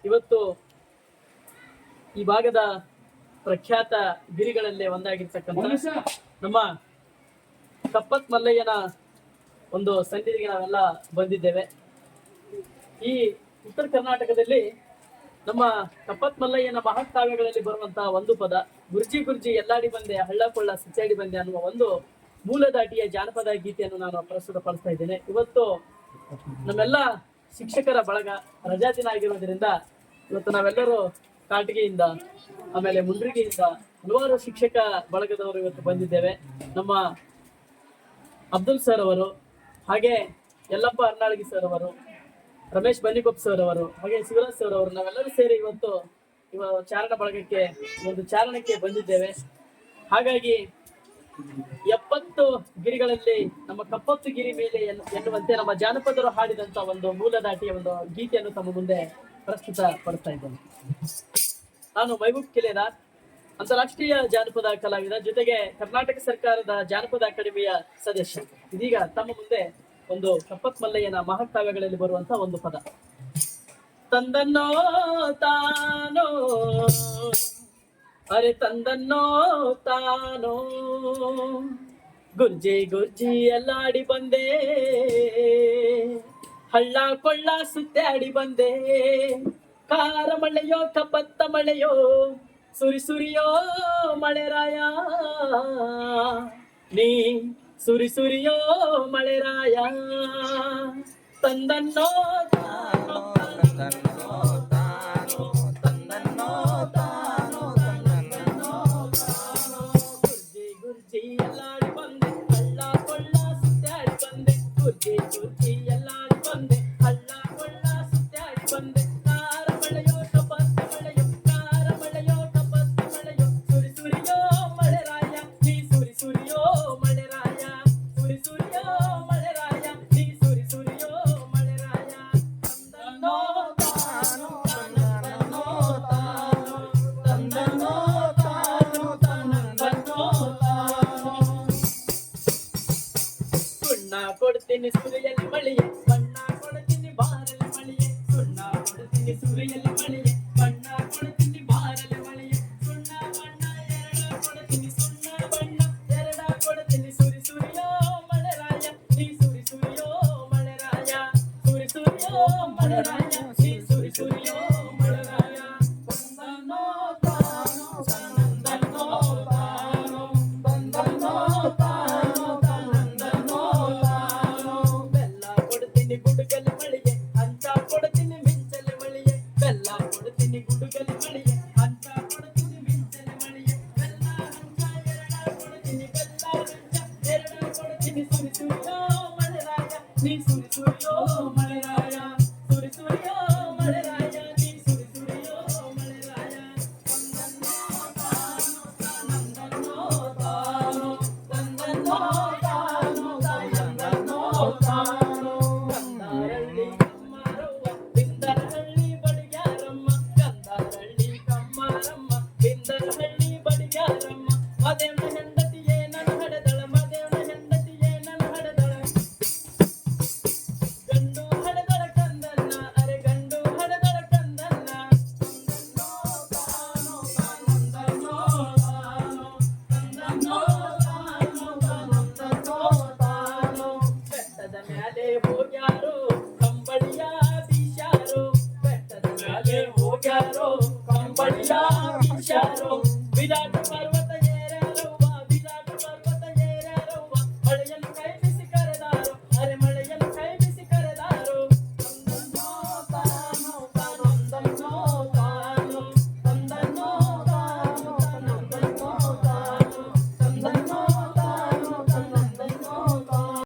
ಇವತ್ತು ಈ ಭಾಗದ ಪ್ರಖ್ಯಾತ ಗಿರಿಗಳಲ್ಲೇ ಒಂದಾಗಿರ್ತಕ್ಕಂಥ ನಮ್ಮ ಕಪ್ಪತ್ ಮಲ್ಲಯ್ಯನ ಒಂದು ಸನ್ನಿಧಿಗೆ ನಾವೆಲ್ಲ ಬಂದಿದ್ದೇವೆ. ಈ ಉತ್ತರ ಕರ್ನಾಟಕದಲ್ಲಿ ನಮ್ಮ ಕಪ್ಪತ್ ಮಲ್ಲಯ್ಯನ ಮಹಾಕಾವ್ಯಗಳಲ್ಲಿ ಬರುವಂತಹ ಒಂದು ಪದ ಗುರ್ಜಿ ಗುರ್ಜಿ ಎಲ್ಲಾಡಿ ಬಂದೆ ಹಳ್ಳ ಕೊಳ್ಳ ಸಿಚ್ಚಾಡಿ ಬಂದೆ ಅನ್ನುವ ಒಂದು ಮೂಲದಾಟಿಯ ಜಾನಪದ ಗೀತೆಯನ್ನು ನಾನು ಪ್ರಸ್ತುತಪಡಿಸ್ತಾ ಇದ್ದೇನೆ. ಇವತ್ತು ನಮ್ಮೆಲ್ಲ ಶಿಕ್ಷಕರ ಬಳಗ ರಜಾ ದಿನ ಆಗಿರೋದ್ರಿಂದ ಇವತ್ತು ನಾವೆಲ್ಲರೂ ಕಾಟಿಗೆಯಿಂದ ಆಮೇಲೆ ಮುಂಡ್ರಿಗೆಯಿಂದ ಹಲವಾರು ಶಿಕ್ಷಕ ಬಳಗದವರು ಇವತ್ತು ಬಂದಿದ್ದೇವೆ. ನಮ್ಮ ಅಬ್ದುಲ್ ಸರ್ ಅವರು, ಹಾಗೆ ಯಲ್ಲಪ್ಪ ಅರ್ನಾಳಗಿ ಸರ್ ಅವರು, ರಮೇಶ್ ಬನ್ನಿಕೊಪ್ಪ ಸರ್ ಅವರು, ಹಾಗೆ ಶಿವರಾಜ್ ಸರ್ ಅವರು, ನಾವೆಲ್ಲರೂ ಸೇರಿ ಇವತ್ತು ಚಾರಣ ಬಳಗಕ್ಕೆ ಒಂದು ಚಾರಣಕ್ಕೆ ಬಂದಿದ್ದೇವೆ. ಹಾಗಾಗಿ 70 ಗಿರಿಗಳಲ್ಲಿ ನಮ್ಮ ಕಪ್ಪತ್ತು ಗಿರಿ ಮೇಲೆ ಎನ್ನುವಂತೆ ನಮ್ಮ ಜಾನಪದರು ಹಾಡಿದಂತ ಒಂದು ಮೂಲದಾಟಿಯ ಒಂದು ಗೀತೆಯನ್ನು ತಮ್ಮ ಮುಂದೆ ಪ್ರಸ್ತುತ ಪಡಿಸ್ತಾ ಇದ್ದೇನೆ. ನಾನು ಮೈಬೂಬ್ ಕಿಲೇದಾರ್, ಅಂತಾರಾಷ್ಟ್ರೀಯ ಜಾನಪದ ಕಲಾವಿದ, ಜೊತೆಗೆ ಕರ್ನಾಟಕ ಸರ್ಕಾರದ ಜಾನಪದ ಅಕಾಡೆಮಿಯ ಸದಸ್ಯ. ಇದೀಗ ತಮ್ಮ ಮುಂದೆ ಒಂದು ಕಪ್ಪತ್ ಮಲ್ಲಯ್ಯನ ಮಹಾಕಾವ್ಯಗಳಲ್ಲಿ ಬರುವಂತಹ ಒಂದು ಪದ. ತಂದನ್ನೋ ತಾನೋ ಅರೆ ತಂದನ್ನೋ ತಾನೋ ಗುರ್ಜಿ ಗುರ್ಜಿ ಎಲ್ಲಾಡಿ ಬಂದೆ ಹಳ್ಳ ಕೊಳ್ಳ ಸುತ್ತಾಡಿ ಬಂದೆ ಕಾರ ಮಳೆಯೋ ಕಪ್ಪತ್ತ ಮಳೆಯೋ ಸುರಿ ಸುರಿಯೋ ಮಳೆರಾಯ ನೀ ಸುರಿ ಸುರಿಯೋ ಮಳೆರಾಯ ತಂದನ್ನೋ ತಾನೋ ಕೊಡ್ತೀನಿ ಸುರಿಯಲ್ಲಿ ಮಳೆಯೇ ಬಣ್ಣ ಕೊಡ್ತೀನಿ ಬಾರಲಿ ಮಳೆಯೇ ಸುಣ್ಣ ಕೊಡ್ತೀನಿ ಸುರಿಯಲ್ಲಿ ಮಳೆಯೇ ಬಣ್ಣ ಕೊಡ್ತೀನಿ ಬಾರಲಿ ಮಳೆಯೇ ಸುಣ್ಣ ಬಣ್ಣ ಎರಡ ಕೊಡ್ತೀನಿ ಸುಣ್ಣ ಬಣ್ಣ ಎರಡ ಕೊಡ್ತೀನಿ ಸುರಿ ಸುರಿಯೋ ಮಳೆರಾಯ ನೀ ಸುರಿ ಸುರಿಯೋ ಮಳೆರಾಯ ಸುರಿ ಸುರಿಯೋ ಮಳೆರಾಯ ನೀ ಸುರಿ ಸುರಿಯೋ ಮಳೆರಾಯ ತಂದನ್ನೋ ತಾನೋ ತಂದನ್ನೋ ತಾನೋ ತಂದನ್ನೋ ತಾನೋ ಗುಡುಗಲಿ ಮಳೆಯೇ ಅಂತ ಕೊಡ್ತೀನಿ ಮಿಂಚಲಿ ಮಳೆಯೇ ಬೆಲ್ಲ ಕೊಡ್ತೀನಿ ಗುಡುಗಲಿ ಮಳೆಯೇ ಅಂತ ಕೊಡ್ತೀನಿ ಮಿಂಚಲಿ ಮಳೆಯೇ ಬೆಲ್ಲ ಹಂಚ ಎರಡ ಕೊಡ್ತೀನಿ ಬೆಲ್ಲ ಹಂಚ ಎರಡ ಕೊಡ್ತೀನಿ ಸುರಿ ಸುರಿಯೋ ಮಳೆರಾಯ ನೀ ಸುರಿ ಸುರಿಯೋ ಮಳೆರಾಯ ಸುರಿ ಸುರಿಯೋ ಮಳೆರಾಯ ನೀ ಸುರಿ ಸುರಿಯೋ ಮಳೆರಾಯ ತಂದನ್ನೋ ತಾನೋ ತಂದನ್ನೋ ತಾನೋ ತಂದನ್ನೋ ತಾನೋ ಬಿಂದರಹಳ್ಳಿ ಬಡಿಗ್ಯಾರಮ್ಮ ಗಂಧರಹಳ್ಳಿ ಕಮ್ಮಾರಮ್ಮ ಬಿಂದರಹಳ್ಳಿ ಬಡಿಗ್ಯಾರಮ್ಮ ಮದೇವನ ಹೆಂಡತಿಯೇ ನನ್ನ ಹಡೆದಳ ಮದೇವನ ಹೆಂಡತಿಯೇ ನನ್ನ ಹಡೆದಳ ಗಂಡು ಹಡೆದಳ ಕಂದನ್ನ ಅರೆ ಗಂಡು ಹಡೆದಳ ಕಂದನ್ನ ತಂದನ್ನೋ ತಾನೋ ತಂದನ್ನೋ ತಾನೋ ತಂದನ್ನೋ ತಾನೋ ತಂದನ್ನೋ ತಾನೋ ಬೆಟ್ಟದ ಮ್ಯಾಲೆ ಹೋಗ್ಯಾರೋ ಕಂಬಳಿಯ ಬೀಶಾರೋ ಬೆಟ್ಟದ ಮ್ಯಾಲೆ ಹೋಗ್ಯಾರೋ ಕಂಬಳಿಯ ಬೀಶಾರೋ ವಿರಾಟ ಪರ್ವ